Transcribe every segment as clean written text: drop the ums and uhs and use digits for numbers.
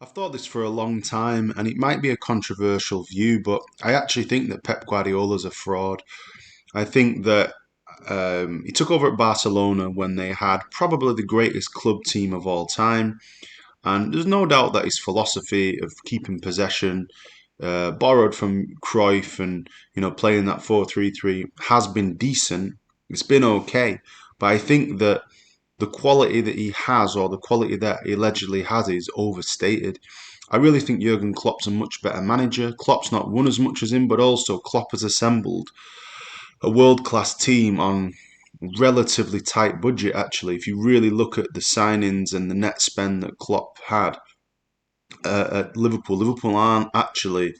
I've thought this for a long time, and it might be a controversial view, but I actually think that Pep Guardiola's a fraud. I think that he took over at Barcelona when they had probably the greatest club team of all time, and there's no doubt that his philosophy of keeping possession, borrowed from Cruyff, and playing that 4-3-3 has been decent. It's been okay, but I think that the quality that he has, or the quality that he allegedly has, is overstated. I really think Jurgen Klopp's a much better manager. Klopp's not won as much as him, but also Klopp has assembled a world class team on relatively tight budget. Actually, if you really look at the signings and the net spend that Klopp had at Liverpool, Liverpool aren't actually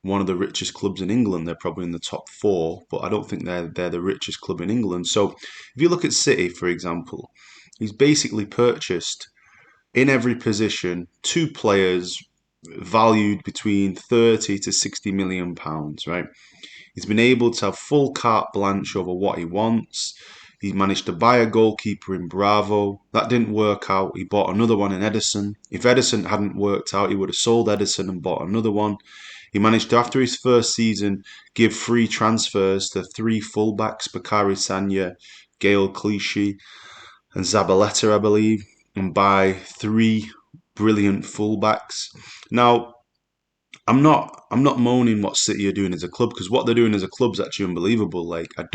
one of the richest clubs in England. They're probably in the top four, but I don't think they're the richest club in England. So if you look at City, for example, he's basically purchased in every position two players valued between 30 to 60 million pounds, right? He's been able to have full carte blanche over what he wants. He managed to buy a goalkeeper in Bravo. That didn't work out. He bought another one in Edison. If Edison hadn't worked out, he would have sold Edison and bought another one. He managed to, after his first season, give free transfers to three fullbacks, Bakary Sagna, Gael Clichy, and Zabaleta, I believe, and buy three brilliant fullbacks. Now, I'm not moaning what City are doing as a club, because what they're doing as a club is actually unbelievable. Like I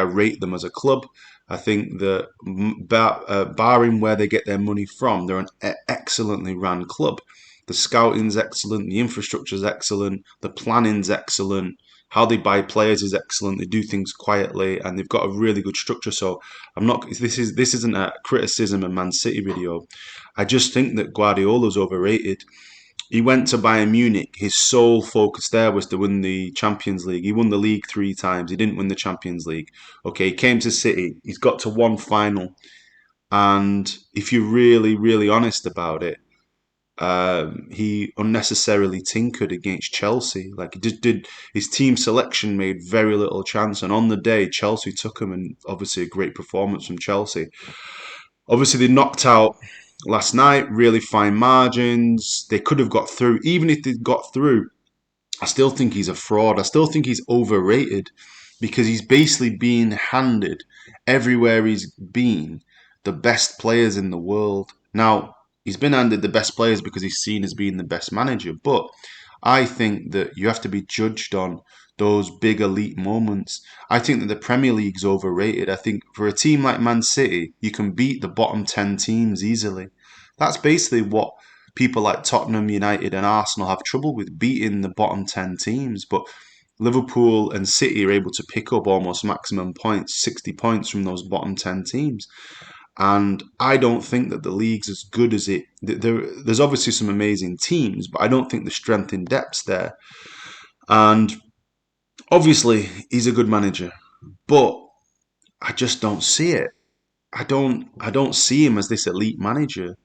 rate them as a club. I think that barring where they get their money from, they're an excellently ran club. The scouting's excellent, the infrastructure's excellent, the planning's excellent, how they buy players is excellent. They do things quietly, and they've got a really good structure. So I'm not. This isn't a criticism of Man City video. I just think that Guardiola's overrated. He went to Bayern Munich. His sole focus there was to win the Champions League. He won the league three times. He didn't win the Champions League. Okay, he came to City. He's got to one final. And if you're really, really honest about it, he unnecessarily tinkered against Chelsea. Like, he just did, his team selection made very little chance. And on the day, Chelsea took him, and obviously a great performance from Chelsea. Obviously, they knocked out last night, really fine margins. They could have got through. Even if they got through, I still think he's a fraud. I still think he's overrated, because he's basically being handed, everywhere he's been, the best players in the world. Now, he's been handed the best players because he's seen as being the best manager, but I think that you have to be judged on those big elite moments. I think that the Premier League's overrated. I think for a team like Man City, you can beat the bottom 10 teams easily. That's basically what people like Tottenham, United, and Arsenal have trouble with, beating the bottom 10 teams. But Liverpool and City are able to pick up almost maximum points, 60 points from those bottom 10 teams. And I don't think that the league's as good as it. There's obviously some amazing teams, but I don't think the strength in depth's there. And obviously, he's a good manager, but I just don't see it. I don't see him as this elite manager.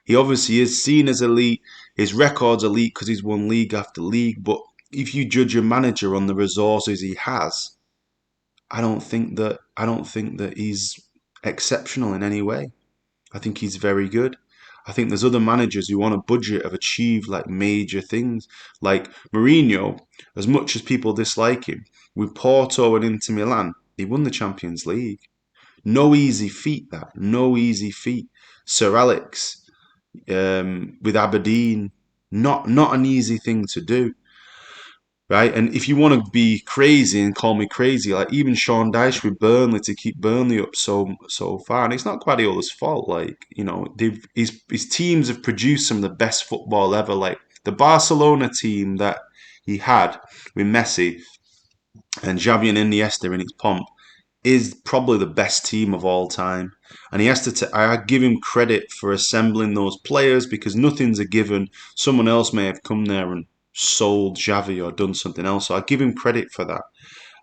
He obviously is seen as elite. His record's elite because he's won league after league. But if you judge a manager on the resources he has, I don't think that he's exceptional in any way. I think he's very good. I think there's other managers who on a budget have achieved like major things. Like Mourinho, as much as people dislike him, with Porto and Inter Milan, he won the Champions League. No easy feat, that. No easy feat. Sir Alex, with Aberdeen, not an easy thing to do, right? And if you want to be crazy and call me crazy, like even Sean Dyche with Burnley to keep Burnley up so far, and it's not Guardiola's fault. Like, his teams have produced some of the best football ever. Like the Barcelona team that he had with Messi and Xavi and Iniesta in its pomp is probably the best team of all time. And he has to. I give him credit for assembling those players, because nothing's a given. Someone else may have come there and sold Xavi or done something else. So I give him credit for that.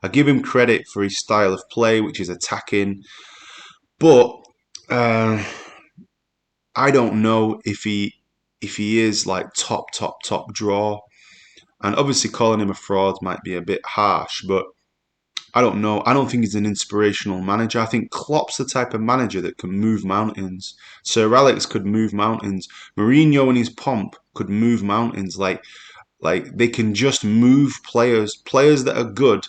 I give him credit for his style of play, which is attacking. But uh, I don't know if he is like top draw. And obviously calling him a fraud might be a bit harsh, but I don't know. I don't think he's an inspirational manager. I think Klopp's the type of manager that can move mountains. Sir Alex could move mountains. Mourinho and his pomp could move mountains. Like they can just move players that are good.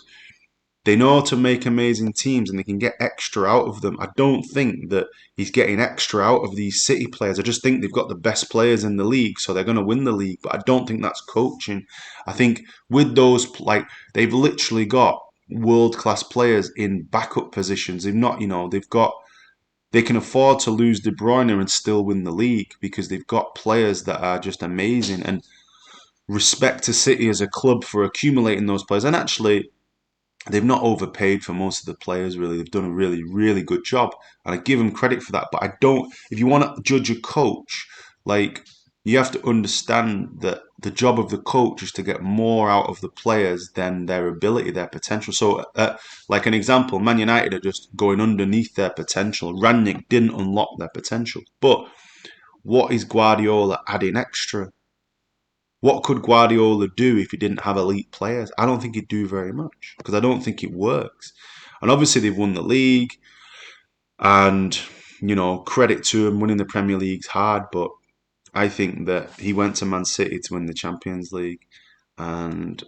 They know how to make amazing teams and they can get extra out of them. I don't think that he's getting extra out of these City players. I just think they've got the best players in the league, so they're going to win the league. But I don't think that's coaching. I think with those, like, they've literally got world class players in backup positions. They've not, they can afford to lose De Bruyne and still win the league because they've got players that are just amazing. And respect to City as a club for accumulating those players. And actually, they've not overpaid for most of the players, really. They've done a really, really good job. And I give them credit for that. But I don't, if you want to judge a coach, like, you have to understand that the job of the coach is to get more out of the players than their ability, their potential. So, like an example, Man United are just going underneath their potential. Rangnick didn't unlock their potential. But what is Guardiola adding extra? What could Guardiola do if he didn't have elite players? I don't think he'd do very much because I don't think it works. And obviously they've won the league, and credit to him, winning the Premier League's hard, but I think that he went to Man City to win the Champions League, and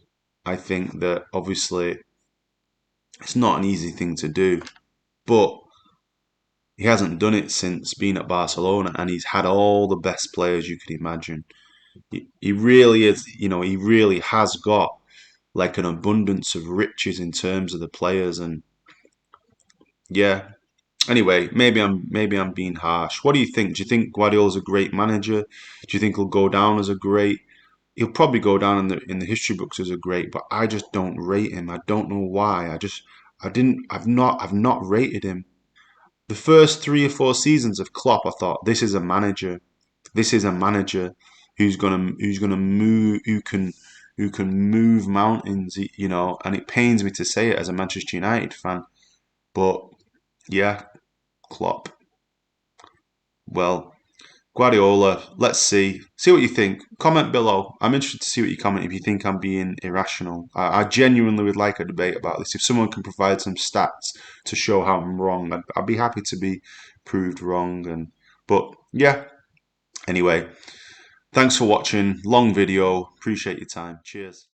I think that obviously it's not an easy thing to do, but he hasn't done it since being at Barcelona, and he's had all the best players you could imagine. He really is, he really has got like an abundance of riches in terms of the players, and yeah. Anyway, maybe I'm being harsh. What do you think? Do you think Guardiola's a great manager? Do you think he'll go down as a great? He'll probably go down in the history books as a great, but I just don't rate him. I don't know why. I've not rated him. The first 3 or 4 seasons of Klopp, I thought this is a manager. This is a manager who's gonna move, who can move mountains, And it pains me to say it as a Manchester United fan, but yeah, Klopp. Well, Guardiola. Let's see what you think. Comment below. I'm interested to see what you comment if you think I'm being irrational. I genuinely would like a debate about this. If someone can provide some stats to show how I'm wrong, I'd be happy to be proved wrong. But yeah. Anyway, thanks for watching. Long video. Appreciate your time. Cheers.